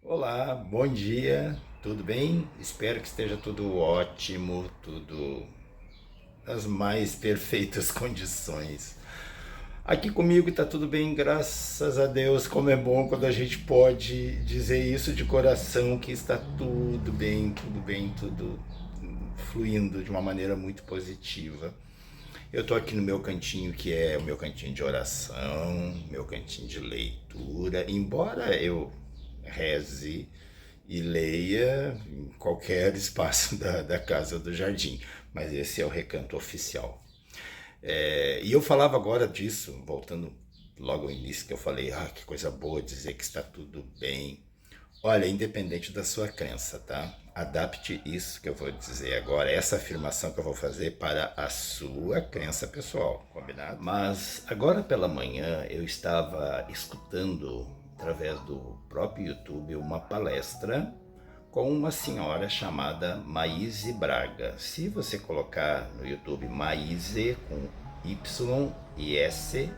Olá, bom dia, tudo bem? Espero que esteja tudo ótimo, tudo nas mais perfeitas condições. Aqui comigo está tudo bem, graças a Deus. Como é bom quando a gente pode dizer isso de coração, que está tudo bem, tudo fluindo de uma maneira muito positiva. Eu estou aqui no meu cantinho, que é o meu cantinho de oração, meu cantinho de leitura. Embora eu reze e leia em qualquer espaço da casa do jardim, mas esse é o recanto oficial. E eu falava agora disso, voltando logo ao início, que eu falei, que coisa boa dizer que está tudo bem. Olha, independente da sua crença, tá? Adapte isso que eu vou dizer agora, essa afirmação que eu vou fazer para a sua crença pessoal, combinado? Mas agora pela manhã eu estava escutando, através do próprio YouTube, uma palestra com uma senhora chamada Maíse Braga. Se você colocar no YouTube Maíse com Y e S,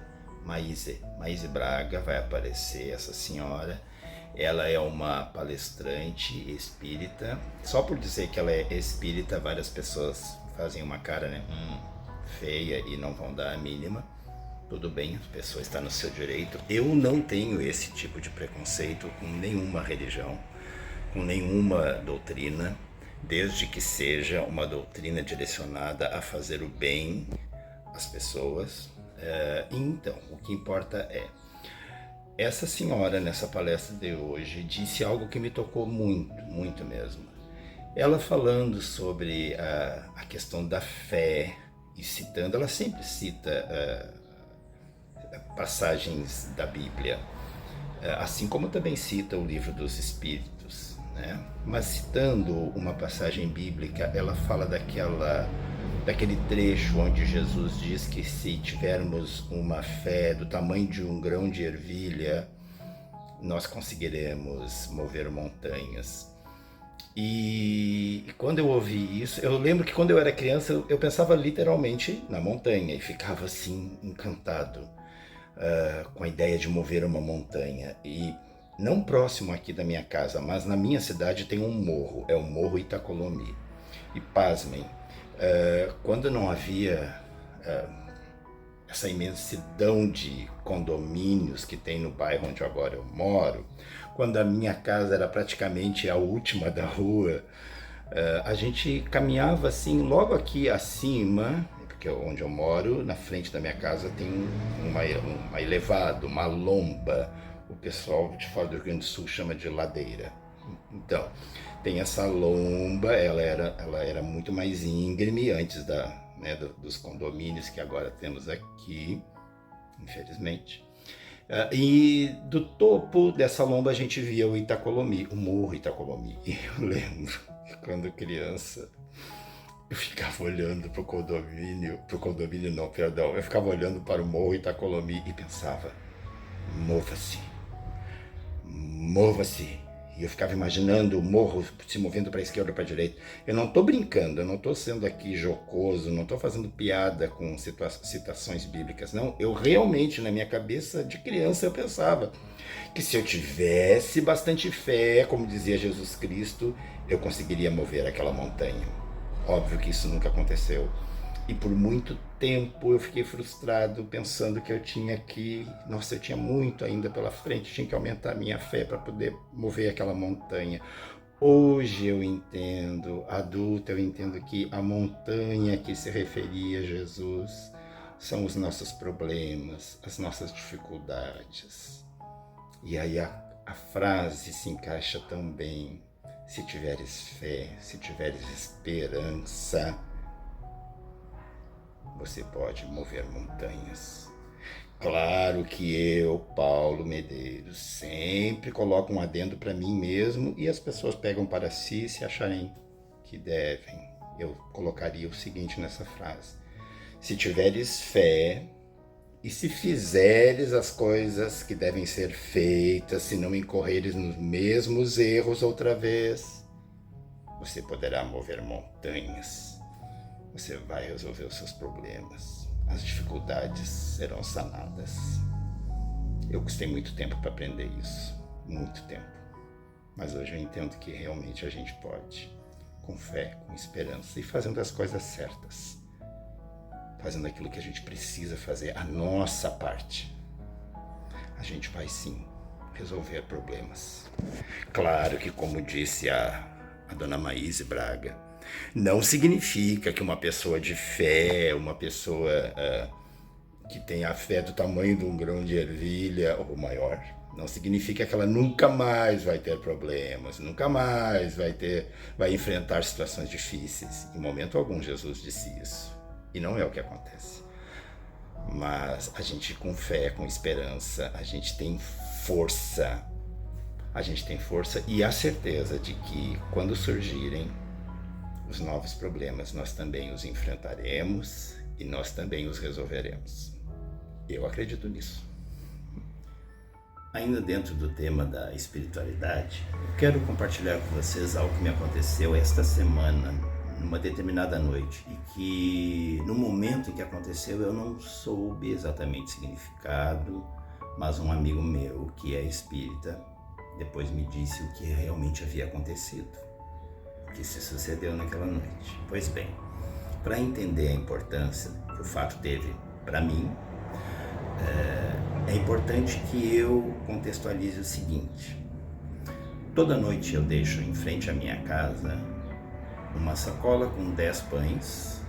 Maíse Braga, vai aparecer essa senhora. Ela é uma palestrante espírita. Só por dizer que ela é espírita, várias pessoas fazem uma cara, né? Feia e não vão dar a mínima. Tudo bem, a pessoa está no seu direito. Eu não tenho esse tipo de preconceito com nenhuma religião, com nenhuma doutrina, desde que seja uma doutrina direcionada a fazer o bem às pessoas. Então, o que importa é, essa senhora nessa palestra de hoje disse algo que me tocou muito, muito mesmo. Ela falando sobre a questão da fé e citando, ela sempre cita passagens da Bíblia, assim como também cita o livro dos Espíritos, né? Mas citando uma passagem bíblica, ela fala daquele trecho onde Jesus diz que se tivermos uma fé do tamanho de um grão de ervilha, nós conseguiremos mover montanhas. E quando eu ouvi isso, eu lembro que quando eu era criança eu pensava literalmente na montanha e ficava assim encantado com a ideia de mover uma montanha. E não próximo aqui da minha casa, mas na minha cidade tem um morro, é o Morro Itacolomi. E pasmem, quando não havia essa imensidão de condomínios que tem no bairro onde agora eu moro, quando a minha casa era praticamente a última da rua, a gente caminhava assim, logo aqui acima, porque onde eu moro, na frente da minha casa tem uma elevado, uma lomba. O pessoal de fora do Rio Grande do Sul chama de ladeira. Então, tem essa lomba, ela era muito mais íngreme antes dos condomínios que agora temos aqui, infelizmente. E do topo dessa lomba a gente via o Itacolomi, o Morro Itacolomi. E eu lembro que quando criança eu ficava olhando pro condomínio não, perdão, eu ficava olhando para o Morro Itacolomi e pensava, mova-se, mova-se. E eu ficava imaginando o morro se movendo para a esquerda ou para a direita. Eu não estou brincando, eu não estou sendo aqui jocoso, não estou fazendo piada com citações bíblicas, não. Eu realmente, na minha cabeça de criança, eu pensava que se eu tivesse bastante fé, como dizia Jesus Cristo, eu conseguiria mover aquela montanha. Óbvio que isso nunca aconteceu. E por muito tempo eu fiquei frustrado pensando que eu tinha muito ainda pela frente, tinha que aumentar a minha fé para poder mover aquela montanha. Hoje eu entendo, adulto, eu entendo que a montanha que se referia a Jesus são os nossos problemas, as nossas dificuldades. E aí a frase se encaixa tão bem. Se tiveres fé, se tiveres esperança, você pode mover montanhas. Claro que eu, Paulo Medeiros, sempre coloco um adendo para mim mesmo e as pessoas pegam para si se acharem que devem. Eu colocaria o seguinte nessa frase: se tiveres fé e se fizeres as coisas que devem ser feitas, se não incorreres nos mesmos erros outra vez, você poderá mover montanhas. Você vai resolver os seus problemas. As dificuldades serão sanadas. Eu custei muito tempo para aprender isso. Muito tempo. Mas hoje eu entendo que realmente a gente pode, com fé, com esperança e fazendo as coisas certas, fazendo aquilo que a gente precisa fazer, a nossa parte, a gente vai sim resolver problemas. Claro que, como disse a dona Maíse Braga, não significa que uma pessoa de fé, uma pessoa que tem a fé do tamanho de um grão de ervilha ou maior, não significa que ela nunca mais vai ter problemas, nunca mais vai enfrentar situações difíceis. Em momento algum Jesus disse isso. E não é o que acontece. Mas a gente, com fé, com esperança, a gente tem força. A gente tem força e a certeza de que quando surgirem os novos problemas, nós também os enfrentaremos e nós também os resolveremos. Eu acredito nisso. Ainda dentro do tema da espiritualidade, eu quero compartilhar com vocês algo que me aconteceu esta semana, numa determinada noite, e que no momento em que aconteceu eu não soube exatamente o significado, mas um amigo meu, que é espírita, depois me disse o que realmente havia acontecido, o que se sucedeu naquela noite. Pois bem, para entender a importância que o fato teve para mim, é importante que eu contextualize o seguinte. Toda noite eu deixo em frente à minha casa uma sacola com 10 pães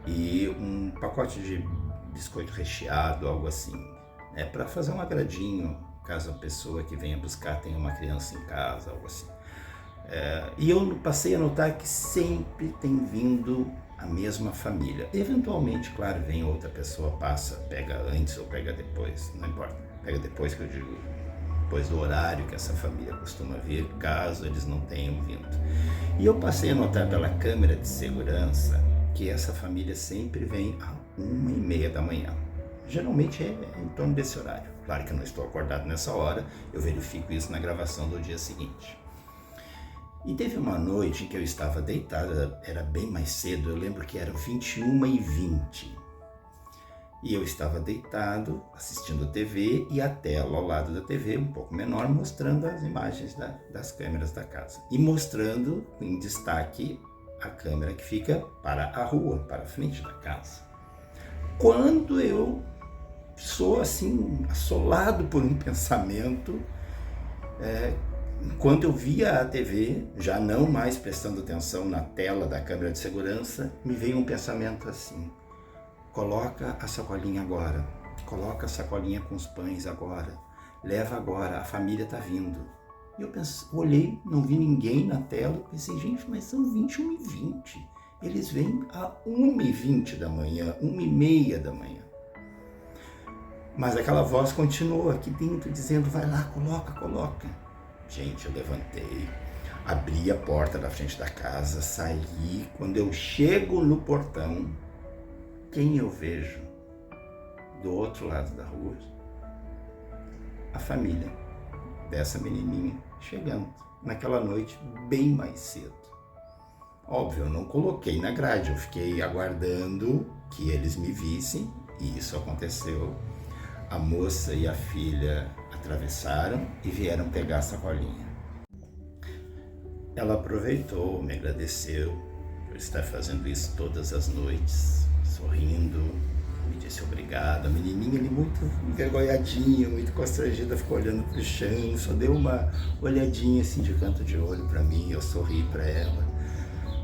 e um pacote de biscoito recheado, algo assim, para fazer um agradinho, caso a pessoa que venha buscar tenha uma criança em casa, algo assim. E eu passei a notar que sempre tem vindo a mesma família. Eventualmente, claro, vem outra pessoa, passa, pega antes ou pega depois, não importa. Pega depois, que eu digo, depois do horário que essa família costuma vir, caso eles não tenham vindo. E eu passei a notar pela câmera de segurança que essa família sempre vem às 1h30 da manhã. Geralmente é em torno desse horário. Claro que eu não estou acordado nessa hora, eu verifico isso na gravação do dia seguinte. E teve uma noite em que eu estava deitado, era bem mais cedo, eu lembro que eram 21h20. E eu estava deitado, assistindo TV, e a tela ao lado da TV, um pouco menor, mostrando as imagens das câmeras da casa. E mostrando em destaque a câmera que fica para a rua, para a frente da casa. Quando eu sou assim, assolado por um pensamento, enquanto eu via a TV, já não mais prestando atenção na tela da câmera de segurança, me veio um pensamento assim: coloca a sacolinha agora, coloca a sacolinha com os pães agora, leva agora, a família está vindo. E eu olhei, não vi ninguém na tela, pensei, gente, mas são 21h20, eles vêm a 1h20 da manhã, 1h30 da manhã. Mas aquela voz continuou aqui dentro, dizendo, vai lá, coloca. Gente, eu levantei, abri a porta da frente da casa, saí. Quando eu chego no portão, quem eu vejo do outro lado da rua? A família dessa menininha chegando naquela noite bem mais cedo. Óbvio, eu não coloquei na grade, eu fiquei aguardando que eles me vissem, e isso aconteceu. A moça e a filha atravessaram e vieram pegar a sacolinha. Ela aproveitou, me agradeceu por estar fazendo isso todas as noites, sorrindo, me disse obrigado. A menininha ali muito envergonhadinha, muito constrangida, ficou olhando para o chão, só deu uma olhadinha assim de canto de olho para mim, eu sorri para ela.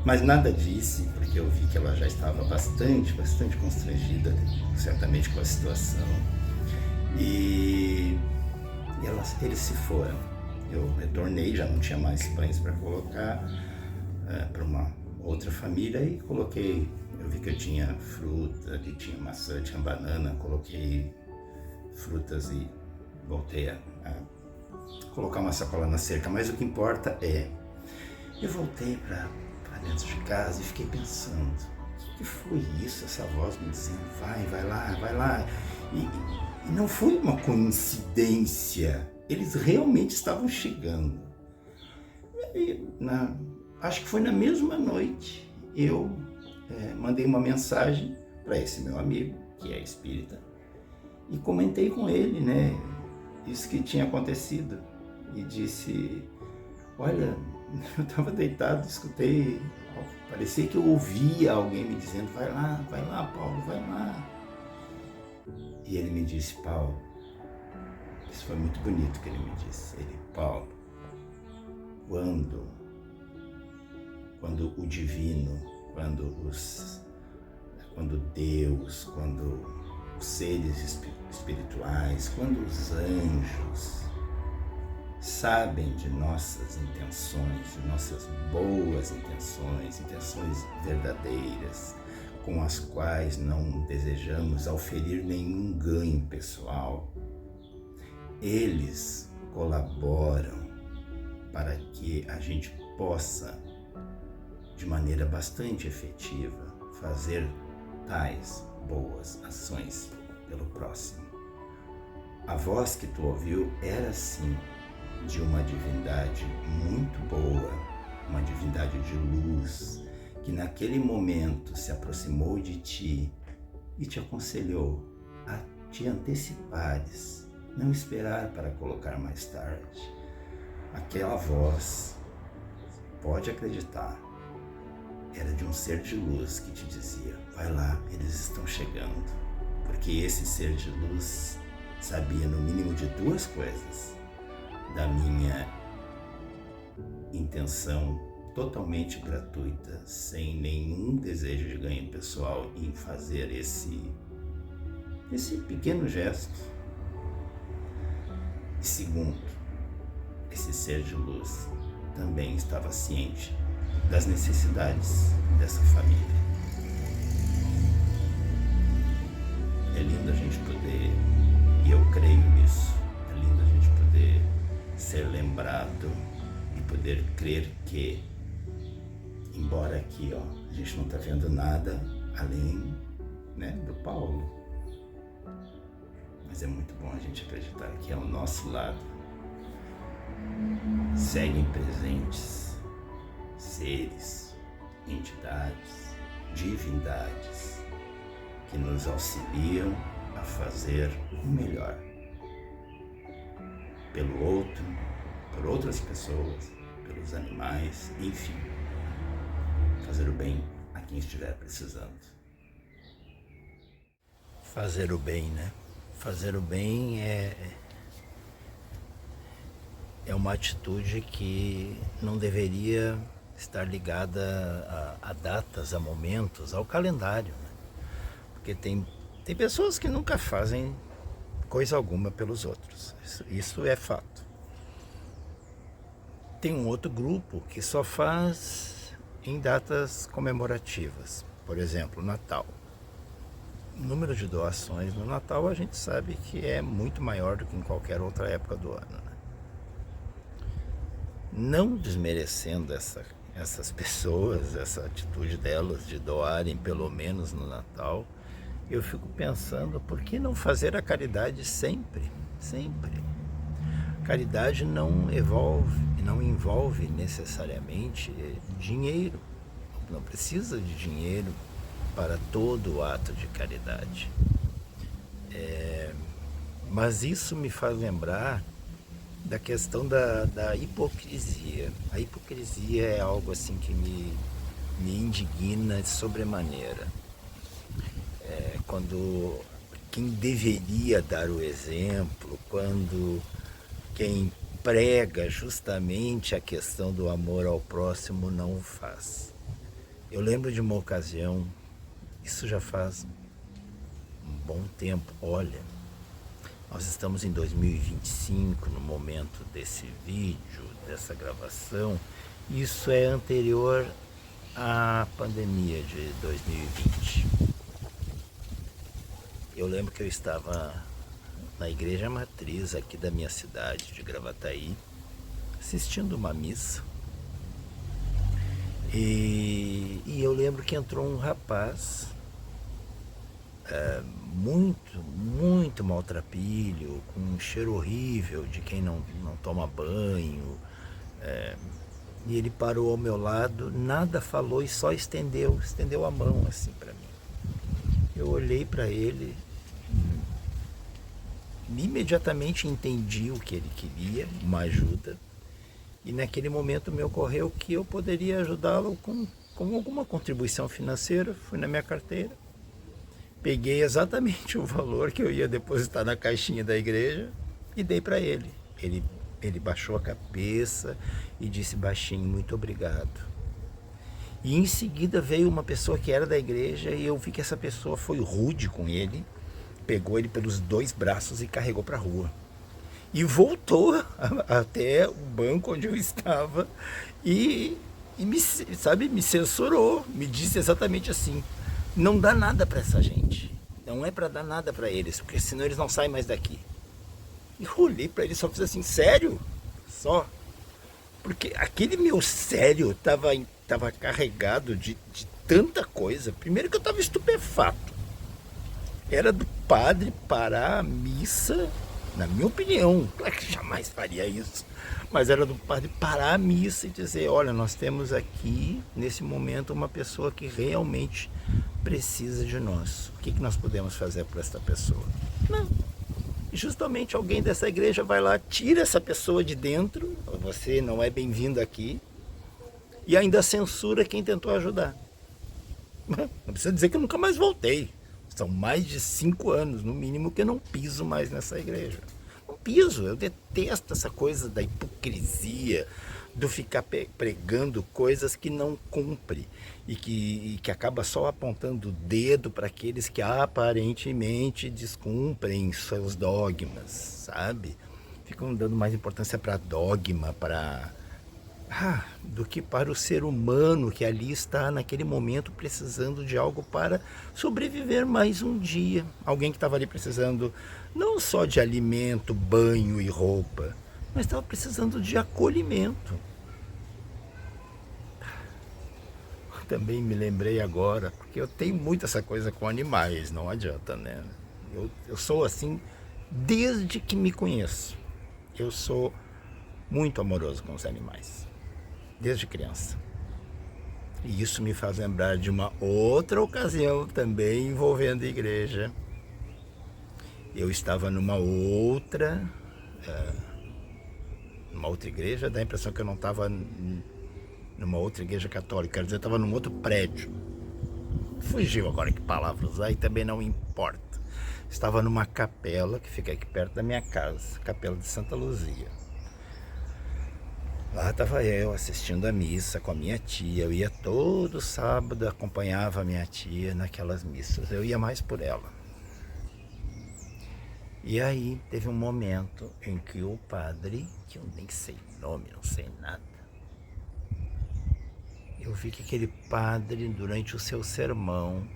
Mas nada disse, porque eu vi que ela já estava bastante constrangida, certamente com a situação. E eles se foram. Eu retornei, já não tinha mais pães para colocar para uma outra família e coloquei. Eu vi que eu tinha fruta, ali tinha maçã, tinha banana, coloquei frutas e voltei a colocar uma sacola na cerca. Mas o que importa eu voltei para dentro de casa e fiquei pensando, o que foi isso? Essa voz me dizendo, vai lá. E não foi uma coincidência, eles realmente estavam chegando. E acho que foi na mesma noite, eu mandei uma mensagem para esse meu amigo, que é espírita, e comentei com ele, isso que tinha acontecido. E disse, Olha, eu estava deitado, escutei, parecia que eu ouvia alguém me dizendo, vai lá, Paulo, vai lá. E ele me disse, Paulo, isso foi muito bonito que ele me disse, Paulo, quando o divino, quando Deus, quando os seres espirituais, quando os anjos sabem de nossas intenções, de nossas boas intenções verdadeiras, com as quais não desejamos auferir nenhum ganho pessoal, eles colaboram para que a gente possa, de maneira bastante efetiva, fazer tais boas ações pelo próximo. A voz que tu ouviu era sim de uma divindade muito boa, uma divindade de luz, que naquele momento se aproximou de ti e te aconselhou a te antecipares, não esperar para colocar mais tarde. Aquela voz, pode acreditar, era de um ser de luz que te dizia, vai lá, eles estão chegando. Porque esse ser de luz sabia no mínimo de duas coisas: da minha intenção totalmente gratuita, sem nenhum desejo de ganho pessoal em fazer esse pequeno gesto. E segundo, esse ser de luz também estava ciente das necessidades dessa família. É lindo a gente poder, e eu creio nisso, é lindo a gente poder ser lembrado e poder crer que, embora aqui a gente não está vendo nada além, do Paulo, mas é muito bom a gente acreditar que ao nosso lado seguem presentes seres, entidades, divindades que nos auxiliam a fazer o melhor pelo outro, por outras pessoas, pelos animais, enfim, fazer o bem a quem estiver precisando. Fazer o bem, né? Fazer o bem é uma atitude que não deveria estar ligada a datas, a momentos, ao calendário, né? Porque tem pessoas que nunca fazem coisa alguma pelos outros, isso é fato. Tem um outro grupo que só faz em datas comemorativas, por exemplo, Natal. O número de doações no Natal a gente sabe que é muito maior do que em qualquer outra época do ano, né? Não desmerecendo essas pessoas, essa atitude delas de doarem pelo menos no Natal, eu fico pensando, por que não fazer a caridade sempre? Sempre. Caridade não envolve necessariamente dinheiro. Não precisa de dinheiro para todo o ato de caridade. Mas isso me faz lembrar da questão da hipocrisia. A hipocrisia é algo assim que me indigna de sobremaneira. Quando quem deveria dar o exemplo, quando quem prega justamente a questão do amor ao próximo não o faz. Eu lembro de uma ocasião, isso já faz um bom tempo, olha, nós estamos em 2025, no momento desse vídeo, dessa gravação. Isso é anterior à pandemia de 2020. Eu lembro que eu estava na igreja matriz aqui da minha cidade, de Gravataí, assistindo uma missa. E eu lembro que entrou um rapaz muito maltrapilho, com um cheiro horrível de quem não toma banho. E ele parou ao meu lado, nada falou e só estendeu a mão assim para mim. Eu olhei para ele, imediatamente entendi o que ele queria, uma ajuda, E naquele momento me ocorreu que eu poderia ajudá-lo com alguma contribuição financeira. Fui na minha carteira, peguei exatamente o valor que eu ia depositar na caixinha da igreja e dei para ele. Ele baixou a cabeça e disse baixinho, muito obrigado. E em seguida veio uma pessoa que era da igreja e eu vi que essa pessoa foi rude com ele, pegou ele pelos 2 braços e carregou para a rua. E voltou até o banco onde eu estava e me censurou, me disse exatamente assim, não dá nada para essa gente, não é para dar nada para eles, porque senão eles não saem mais daqui. E eu olhei para ele e só fiz assim, sério? Só? Porque aquele meu sério tava carregado de tanta coisa. Primeiro que eu estava estupefato. Era do padre parar a missa, na minha opinião, claro que jamais faria isso, mas era do padre parar a missa e dizer, olha, nós temos aqui, nesse momento, uma pessoa que realmente precisa de nós. O que nós podemos fazer por esta pessoa? Não. E justamente alguém dessa igreja vai lá, tira essa pessoa de dentro, você não é bem-vindo aqui, e ainda censura quem tentou ajudar. Não precisa dizer que eu nunca mais voltei. São mais de 5 anos, no mínimo, que eu não piso mais nessa igreja. Não piso, eu detesto essa coisa da hipocrisia, do ficar pregando coisas que não cumpre e que acaba só apontando o dedo para aqueles que aparentemente descumprem seus dogmas, sabe? Ficam dando mais importância para dogma, do que para o ser humano que ali está naquele momento precisando de algo para sobreviver mais um dia. Alguém que estava ali precisando não só de alimento, banho e roupa, mas estava precisando de acolhimento. Também me lembrei agora, porque eu tenho muito essa coisa com animais, não adianta, né? Eu sou assim desde que me conheço. Eu sou muito amoroso com os animais, desde criança. E isso me faz lembrar de uma outra ocasião também envolvendo a igreja. Eu estava numa outra igreja, dá a impressão que eu não estava numa outra igreja católica, quer dizer, eu estava num outro prédio. Fugiu agora que palavra usar e também não importa. Estava numa capela que fica aqui perto da minha casa, Capela de Santa Luzia. Lá estava eu assistindo a missa com a minha tia. Eu ia todo sábado, acompanhava a minha tia naquelas missas. Eu ia mais por ela. E aí teve um momento em que o padre, que eu nem sei nome, não sei nada, eu vi que aquele padre, durante o seu sermão,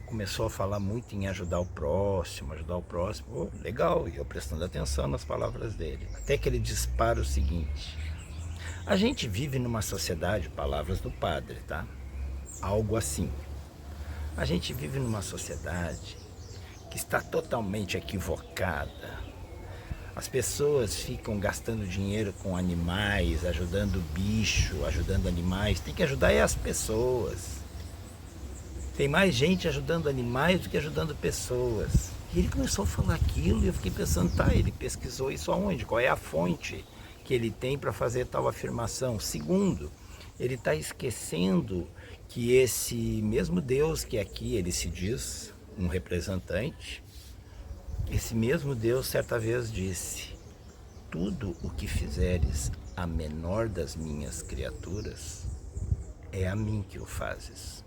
começou a falar muito em ajudar o próximo. Legal, e eu prestando atenção nas palavras dele. Até que ele dispara o seguinte: a gente vive numa sociedade, palavras do padre, tá? Algo assim. A gente vive numa sociedade que está totalmente equivocada. As pessoas ficam gastando dinheiro com animais, ajudando bicho, ajudando animais. Tem que ajudar as pessoas. Tem mais gente ajudando animais do que ajudando pessoas. E ele começou a falar aquilo e eu fiquei pensando, ele pesquisou isso aonde? Qual é a fonte que ele tem para fazer tal afirmação? Segundo, ele está esquecendo que esse mesmo Deus que aqui ele se diz um representante, esse mesmo Deus certa vez disse: tudo o que fizeres a menor das minhas criaturas, é a mim que o fazes.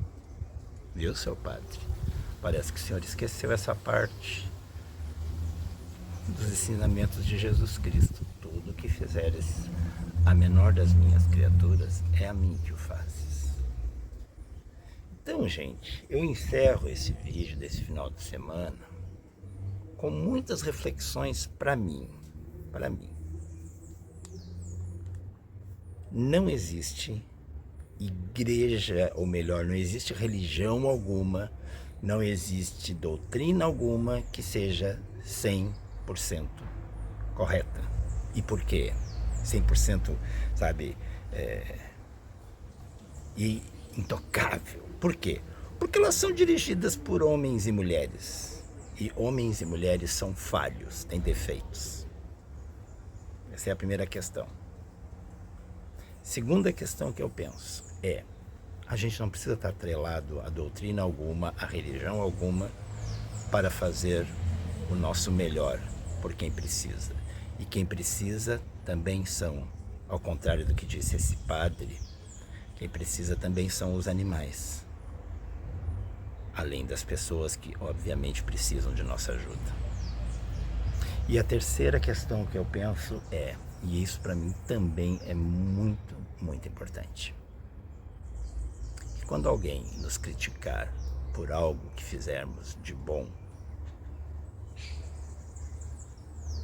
Viu, seu padre? Parece que o senhor esqueceu essa parte dos ensinamentos de Jesus Cristo. Tudo o que fizeres a menor das minhas criaturas, é a mim que o fazes. Então, gente, eu encerro esse vídeo desse final de semana com muitas reflexões para mim. Não existe igreja, ou melhor, não existe religião alguma, não existe doutrina alguma que seja 100% correta. E por quê? 100%, sabe, e intocável. Por quê? Porque elas são dirigidas por homens e mulheres. E homens e mulheres são falhos, têm defeitos. Essa é a primeira questão. Segunda questão que eu penso é: a gente não precisa estar atrelado a doutrina alguma, a religião alguma, para fazer o nosso melhor por quem precisa. E quem precisa também são, ao contrário do que disse esse padre, quem precisa também são os animais, além das pessoas que obviamente precisam de nossa ajuda. E a terceira questão que eu penso é, e isso para mim também é muito, muito importante, que quando alguém nos criticar por algo que fizermos de bom,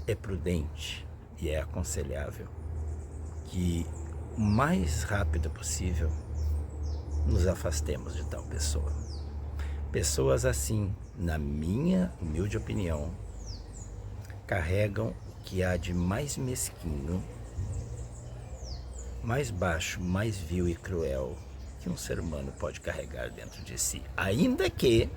é prudente e é aconselhável que o mais rápido possível nos afastemos de tal pessoa. Pessoas assim, na minha humilde opinião, carregam o que há de mais mesquinho, mais baixo, mais vil e cruel que um ser humano pode carregar dentro de si, ainda que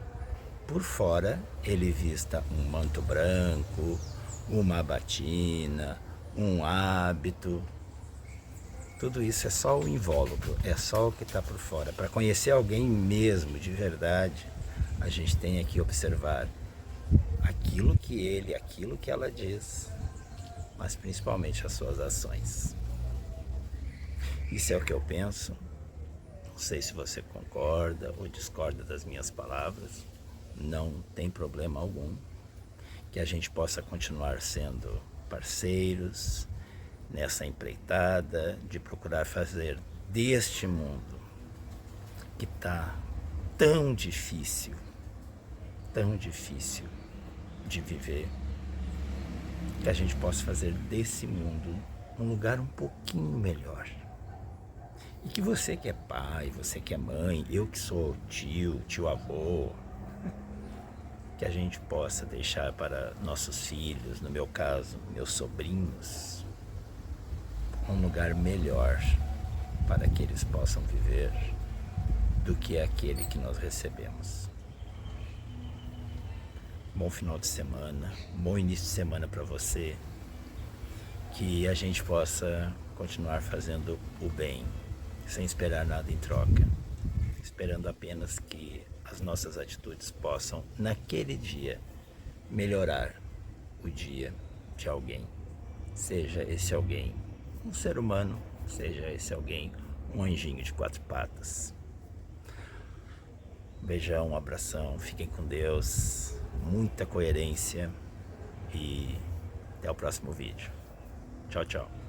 por fora ele vista um manto branco, uma batina, um hábito. Tudo isso é só o invólucro, é só o que está por fora. Para conhecer alguém mesmo, de verdade, a gente tem que observar aquilo que ela diz, mas principalmente as suas ações. Isso é o que eu penso. Não sei se você concorda ou discorda das minhas palavras. Não tem problema algum. Que a gente possa continuar sendo parceiros nessa empreitada de procurar fazer deste mundo que está tão difícil de viver, que a gente possa fazer desse mundo um lugar um pouquinho melhor. E que você que é pai, você que é mãe, eu que sou tio avô, que a gente possa deixar para nossos filhos, no meu caso, meus sobrinhos, um lugar melhor para que eles possam viver do que aquele que nós recebemos. Bom final de semana, bom início de semana para você, que a gente possa continuar fazendo o bem, sem esperar nada em troca, esperando apenas que as nossas atitudes possam, naquele dia, melhorar o dia de alguém. Seja esse alguém um ser humano, seja esse alguém um anjinho de 4 patas. Beijão, um abração, fiquem com Deus, muita coerência e até o próximo vídeo. Tchau, tchau.